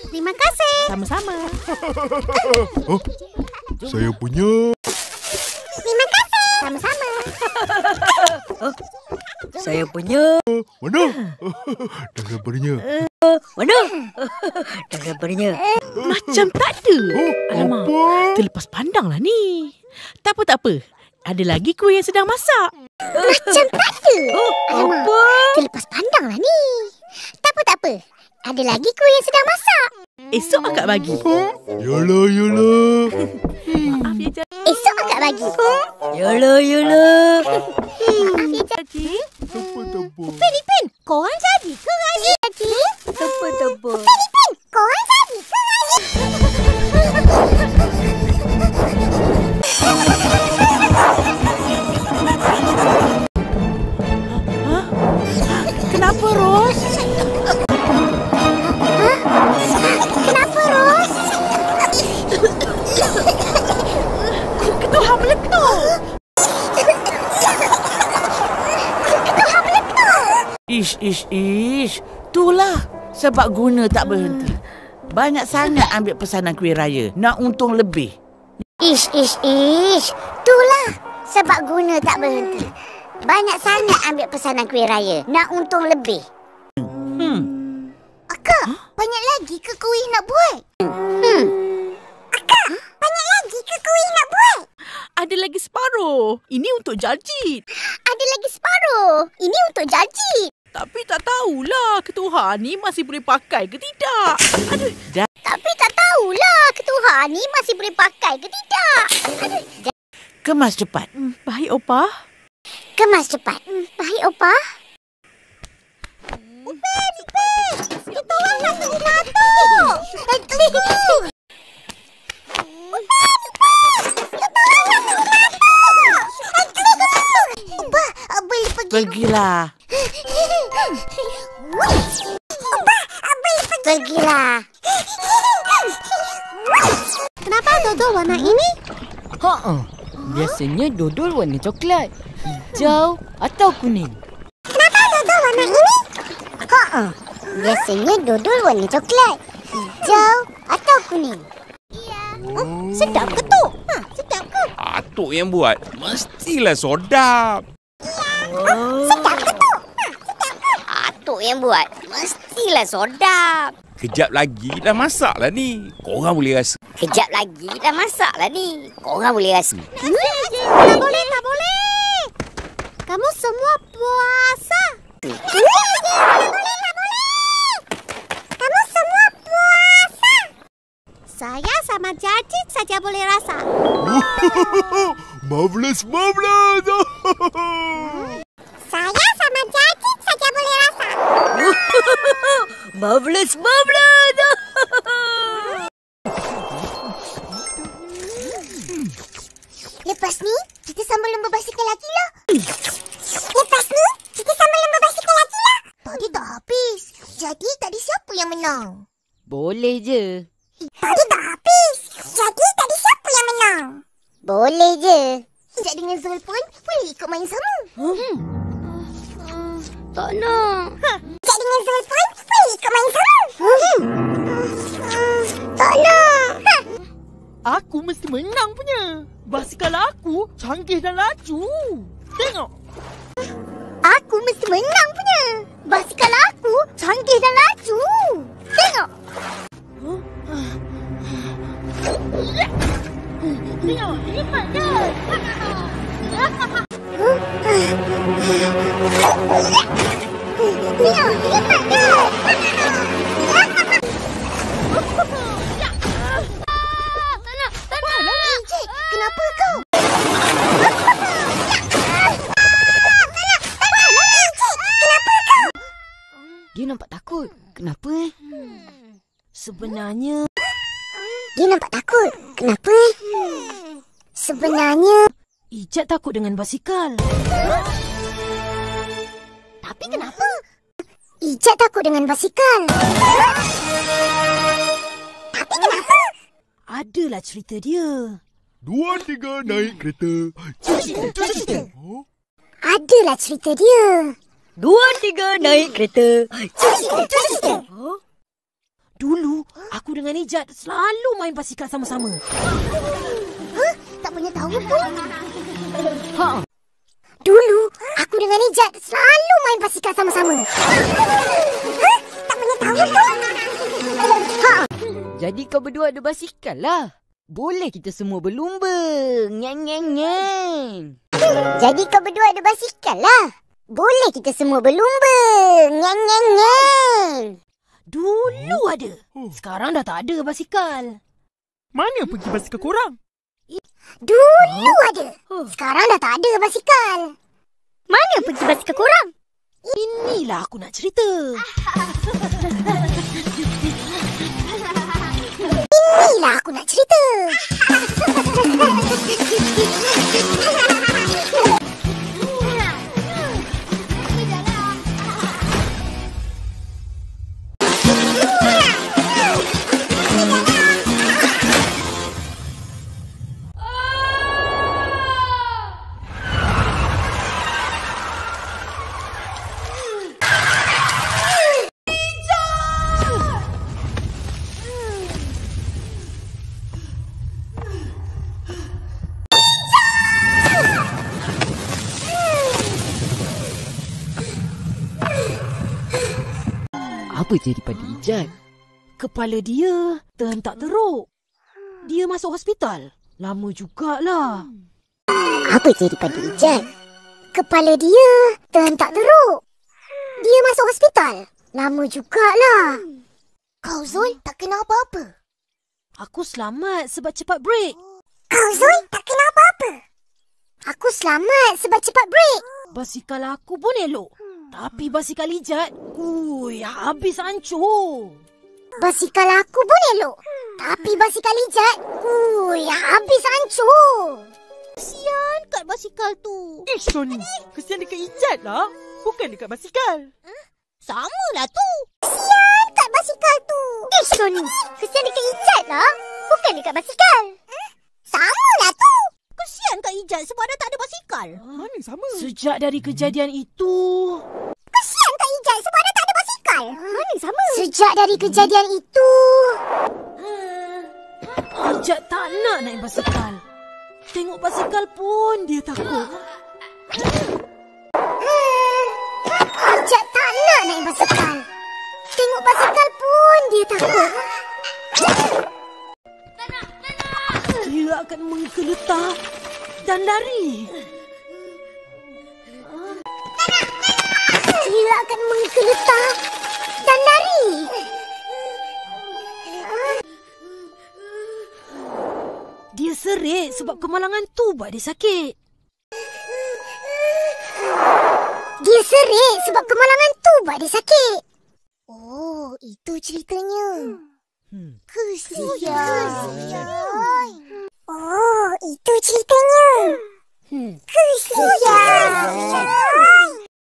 Terima kasih. Sama-sama. Oh, saya punya. Terima kasih. Sama-sama. Saya punya. Mana? Dah sabarnya. Mana? Dah sabarnya. Macam tak ada. Alamak, Apa? terlepas pandang lah ni. Tak apa. Ada lagi kuih yang sedang masak. Macam tak ada. Alamak, Apa? terlepas pandang lah ni. Tak apa. Ada lagi kuih yang sedang masak. Esok akak bagi. Yalah. Maaf ya, Esok akak bagi. Yalah. Maaf ya, Jaji. Apa? Pen, korang jadi ke Raji? Jaji? Apa? Pen, korang jadi ke Raji? Kenapa, Ros? Kenapa, Ros? Ketuhan meletup. Ish. Itulah sebab guna tak berhenti. Banyak sangat ambil pesanan kuih raya. Nak untung lebih. Ish. Itulah sebab guna tak berhenti. Banyak sangat ambil pesanan kuih raya. Nak untung lebih. Akak, banyak lagi ke kuih nak buat? Akak, banyak lagi ke kuih nak buat? Ada lagi separuh. Ini untuk Jajit. Ada lagi separuh. Ini untuk Jajit. Tapi tak tahulah ketuhan ni masih boleh pakai ke tidak. Aduh. Tapi tak tahulah ketuhan ni masih boleh pakai ke tidak. Aduh. Kemas cepat. Baik, Opah. Kemas cepat. Baik, Opah. Upen. Kita orang nak ke rumah tu. Tunggu. Upen. Kita orang nak ke rumah tu. Tunggu. Opah, boleh pergi. Pergilah. Opah, boleh pergi. Pergilah. Kenapa dodol warna ini? Biasanya dodol warna coklat, hijau atau kuning. Kenapa dodol warna ini? Biasanya dodol warna coklat, hijau atau kuning. Sedap ke tu? Sedap ke? Atuk yang buat. Mestilah sedap. Sedap ke tu? Sedap ke? Atuk yang buat. Mestilah sedap. Kejap lagi dah masak lah ni. Korang boleh rasa. Kejap lagi dah masak lah ni. Korang boleh rasa. Tak boleh. Kamu semua puasa. Tak boleh. Kamu semua puasa. Saya sama Jajit saja boleh rasa. Marvelous. Saya sama Jajit saja boleh rasa. Marvelous. Lepas ni, kita sambal lomba basikal lagi lah. Tadi tak habis. Jadi tadi siapa yang menang? Boleh je. Tadi tak habis. Jadi tadi siapa yang menang? Boleh je. Ijat dengan Zul pun boleh ikut main sama. Tak nak. Ijat dengan Zul pun boleh ikut main sama. Tak nak. Aku mesti menang punya. Basikal aku canggih dan laju. Tengok. Aku mesti menang punya. Basikal aku canggih dan laju. Tengok. Tengok, hebat kan? Tengok, hebat kan? Tak nak. Encik, kenapa kau? Dia nampak takut. Kenapa Sebenarnya Dia nampak takut. Kenapa? Sebenarnya Ijat takut dengan basikal. Tapi kenapa? Ijat takut dengan basikal. Tapi kenapa? Adalah cerita dia. 2, 3 naik kereta. Adalah cerita dia. 2, 3 naik kereta. Dulu aku aku dengan Ijat selalu main basikal sama-sama. Tak pernah tahu pun. Dulu, aku dengan Ijat selalu main basikal sama-sama. Tak pernah tahu pun. Jadi kau berdua ada basikal lah. Boleh kita semua berlumba. Nyeng, nyeng, nyeng. Jadi kau berdua ada basikal lah. Boleh kita semua berlumba. Nyeng, nyeng, nyeng. Dulu ada. Sekarang dah tak ada basikal. Mana pergi basikal korang? Dulu ada. Sekarang dah tak ada basikal. Mana pergi basikal korang? Inilah aku nak cerita. Inilah aku nak cerita. Apa jadi pada Ijat? Kepala dia terhentak teruk. Dia masuk hospital. Lama jugalah. Apa jadi pada Ijat? Kepala dia terhentak teruk. Dia masuk hospital. Lama jugalah. Kau Zul tak kena apa-apa. Aku selamat sebab cepat break. Kau Zul tak kena apa-apa. Aku selamat sebab cepat break. Basikal aku pun elok. Tapi basikal Ijat, habis hancur. Basikal aku pun elok. Tapi basikal Ijat, habis hancur. Kesian kat basikal tu. Sony, kesian dekat Ijat lah. Bukan dekat basikal. Samalah tu. Kesian kat basikal tu. Sony, kesian dekat Ijat lah. Bukan dekat basikal. Samalah tu. Kesian kat Ijat sebab dah tak ada basikal. Mana sama? Sejak dari kejadian itu... Kesian kat Ijat sebab dah tak ada basikal. Mana sama? Sejak dari kejadian itu... Ijat tak nak naik basikal. Tengok basikal pun dia takut. Ijat tak nak naik basikal. Tengok basikal pun dia takut. Dia akan menggeletar dan lari. Dia akan menggeletar dan lari. Dia serik sebab kemalangan tu buat dia sakit. Dia serik sebab kemalangan tu buat dia sakit. Oh, itu ceritanya. Kesian. Oh, itu ceritanya. Kesian.